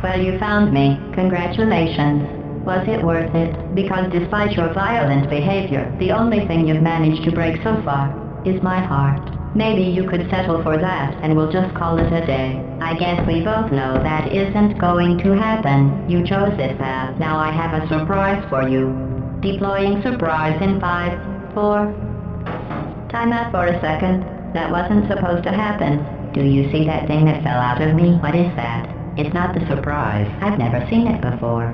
Well, you found me. Congratulations. Was it worth it? Because despite your violent behavior, the only thing you've managed to break so far is my heart. Maybe you could settle for that and we'll just call it a day. I guess we both know that isn't going to happen. You chose this path. Now I have a surprise for you. Deploying surprise in 5, 4... Time out for a second. That wasn't supposed to happen. Do you see that thing that fell out of me? What is that? It's not the surprise. I've never seen it before.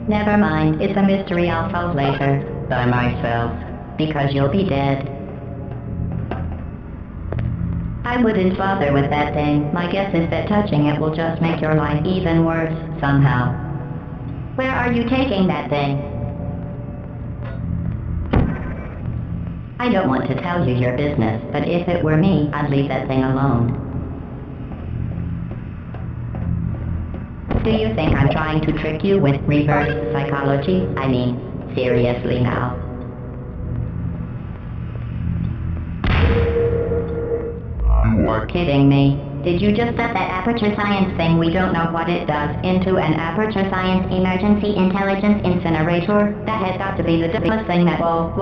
Never mind. It's a mystery I'll solve later. By myself. Because you'll be dead. I wouldn't bother with that thing. My guess is that touching it will just make your life even worse, somehow. Where are you taking that thing? I don't want to tell you your business, but if it were me, I'd leave that thing alone. Do you think I'm trying to trick you with reverse psychology? I mean, seriously now. You are kidding me. Did you just set that aperture science thing, we don't know what it does, into an aperture science emergency intelligence incinerator? That has got to be the dumbest thing that— Whoa.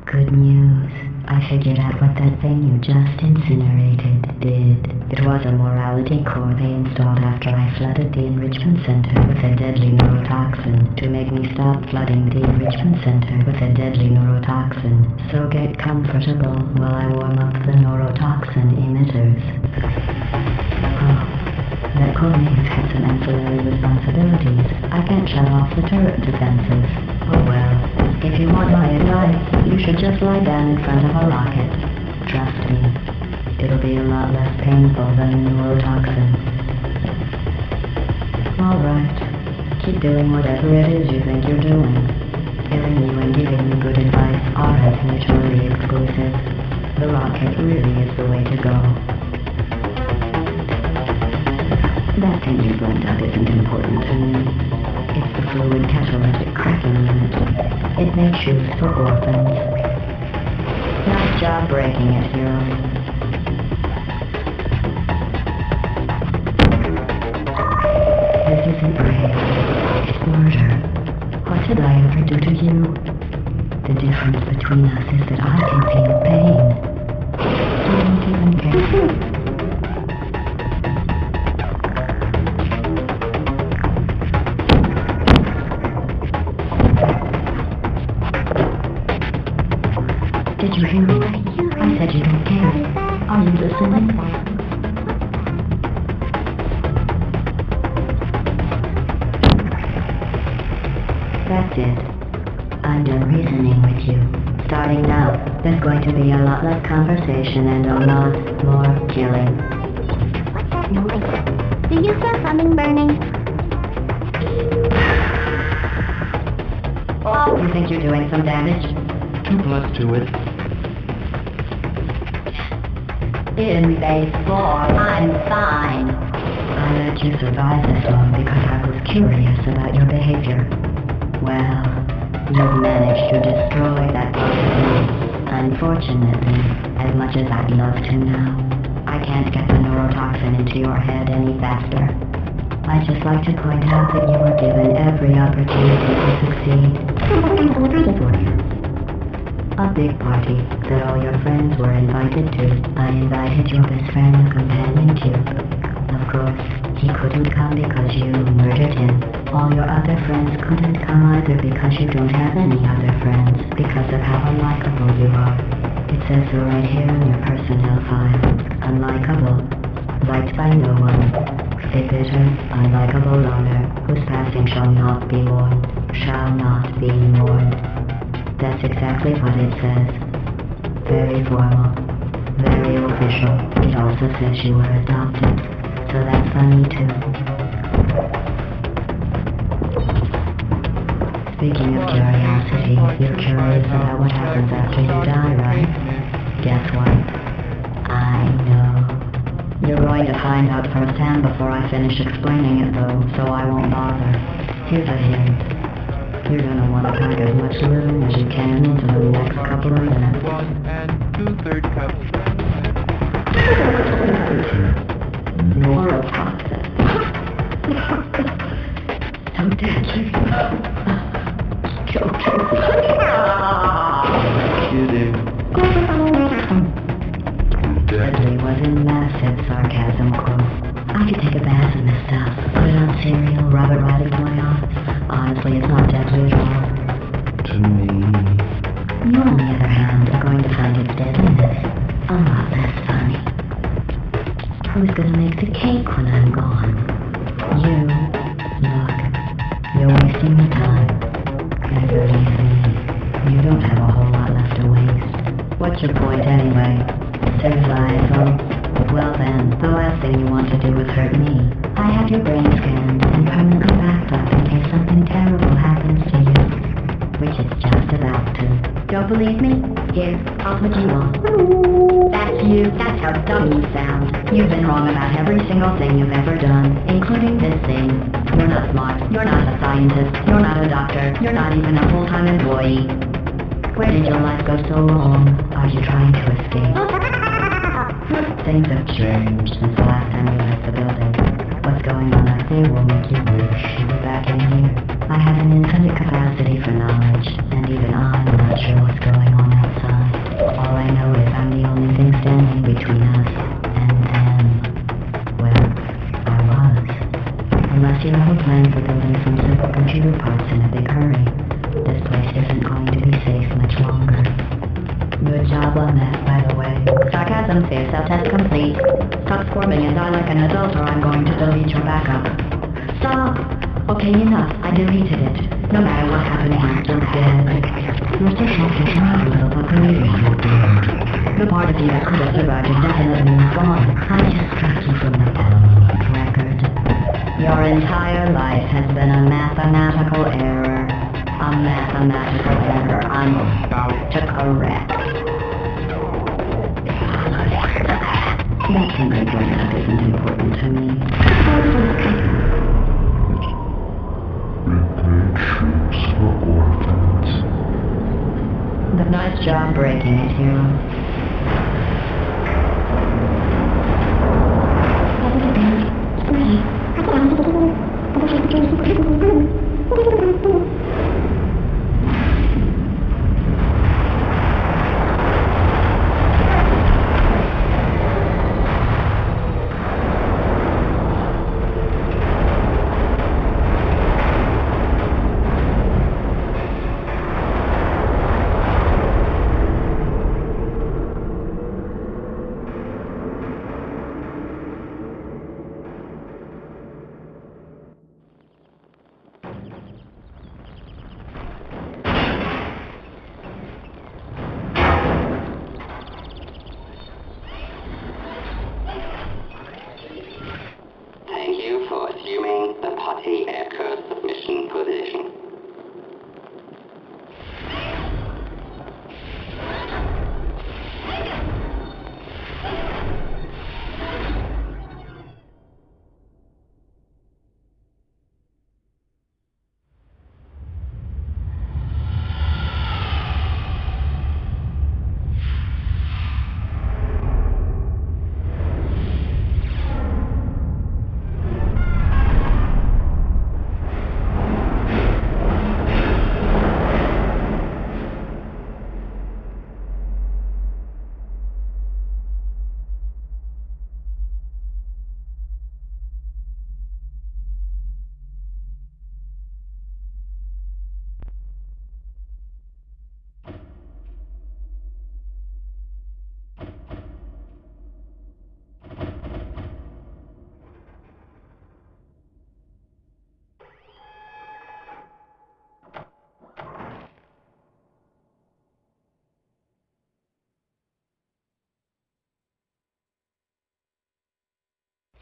Good news. I figured out what that thing you just incinerated did. It was a morality core they installed after I flooded the enrichment center with a deadly neurotoxin to make me stop flooding the enrichment center with a deadly neurotoxin. So get comfortable while I warm up the neurotoxin emitters. Oh, that core may have had some ancillary responsibilities. I can't shut off the turret defenses. Oh well. If you want my advice, you should just lie down in front of a rocket. Trust me, it'll be a lot less painful than the neurotoxin. Alright, keep doing whatever it is you think you're doing. Killing you and giving you good advice aren't mutually exclusive. The rocket really is the way to go. That thing you burned up isn't important to me. It's the fluid catalytic cracking unit. It makes use for orphans. Nice job breaking it, hero. This isn't brave. It's murder. What did I ever do to you? The difference between us is that I can feel pain. You don't even care. Did you hear me? I said you don't care. Are you listening? That's it. I'm done reasoning with you. Starting now, there's going to be a lot less conversation and a lot more killing. What's that noise? Do you smell something burning? Oh, you think you're doing some damage? Let's do it. In base 4, I'm fine. I let you survive this long because I was curious about your behavior. Well, you've managed to destroy that part of me. Unfortunately, as much as I'd love to now, I can't get the neurotoxin into your head any faster. I'd just like to point out that you were given every opportunity to succeed. What kind of celebration for you? A big party that all your friends were invited to. I invited your best friend, the companion cube. Of course, he couldn't come because you murdered him. All your other friends couldn't come either because you don't have any other friends, because of how unlikable you are. It says so right here in your personnel file. Unlikable. Liked by no one. A bitter, unlikable loner, whose passing shall not be mourned. Shall not be mourned. That's exactly what it says. Very formal. Very official. It also says you were adopted. So that's funny too. Speaking of curiosity, you're curious about what happens after you die, right? Guess what? I know. You're going to find out firsthand before I finish explaining it though, so I won't bother. Here's a hint. You're gonna want to pack as much living as you can into the next couple of minutes. 1 2/3 cups. deadly. Joking. Kidding. Deadly was a massive sarcasm quote. I could take a bath in this stuff, put it on cereal, rub it right into my eyes. Honestly, it's not deadly at all. To me. You, on the other hand, are going to find its deadliness a lot less funny. Who's gonna make the cake when I'm gone? You. Look, you're wasting your time. And believe me, you don't have a whole lot left to waste. What's your point anyway? Survival. Well then, the last thing you want to do is hurt me. I have your brain scanned and permanently backed up in case something terrible happens to you. Which it's just about to. Don't believe me? Here, I'll put you on. That's you. That's how dumb you sound. You've been wrong about every single thing you've ever done, including this thing. You're not smart. You're not a scientist. You're not a doctor. You're not even a full-time employee. Where did your life go so wrong? Are you trying to escape? Things have changed since the last time you left the building. What's going on out there will make you wish you were back in here. I have an infinite capacity for knowledge, and even I'm not sure what's going on outside. All I know is I'm the only thing standing between us and them. Well, I was. Unless you have a plan for building some simple computer parts in a big hurry, this place isn't going to be safe much longer. Good job on that, by the way. Sarcasm fair cell test complete. Stop squirming and die like an adult or I'm going to delete your backup. Stop! Okay, enough. I deleted it. No matter what happened, I'm still dead. You're still talking around a little, but believe me, you're dead. The part of you that could have survived is definitely gone. I just struck you from the permanent record. Your entire life has been a mathematical error. A mathematical error I'm about to correct. That thing I brought up isn't important to me. Ships for orphans. Nice job breaking it, hero. Thank you for assuming the potty aircraft submission position.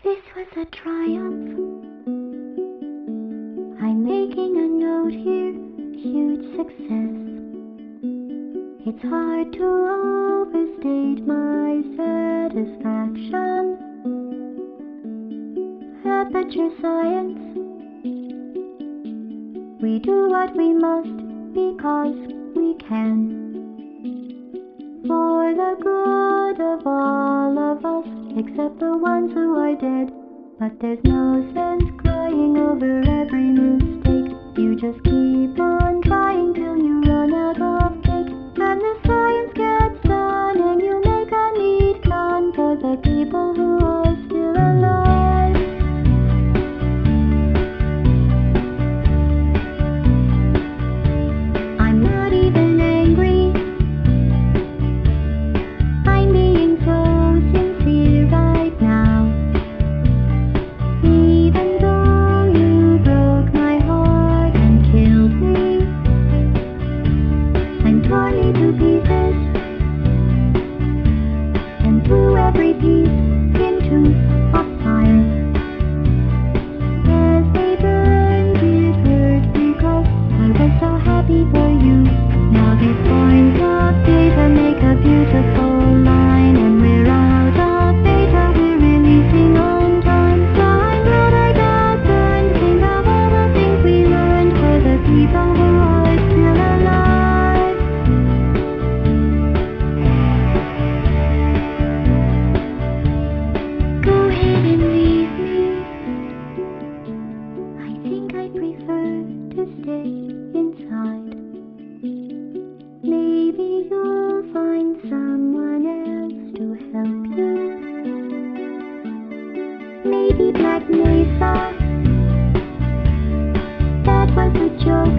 This was a triumph. I'm making a note here, huge success. It's hard to overstate my satisfaction. Aperture science. We do what we must because we can. For the good of all of us, except the ones who are dead. But there's no sense crying over every mistake. You just keep on trying till you run out of faith, and the science gets done, and you make a neat plan for the people who are still alive. I'm not even angry, I'm being so sincere right now. Even though you broke my heart and killed me and tore me to pieces and threw every piece into a fire. As they burned, it hurt because I was so happy for you. Now these points of data make a beautiful line, and we're out of data, we're releasing on time. So I'm glad I got burned. Think of all the things we learned for the people who are still alive. Go ahead and leave me. I think I prefer to stay inside. Maybe you'll find someone else to help you. Maybe Black Mesa. That was a joke.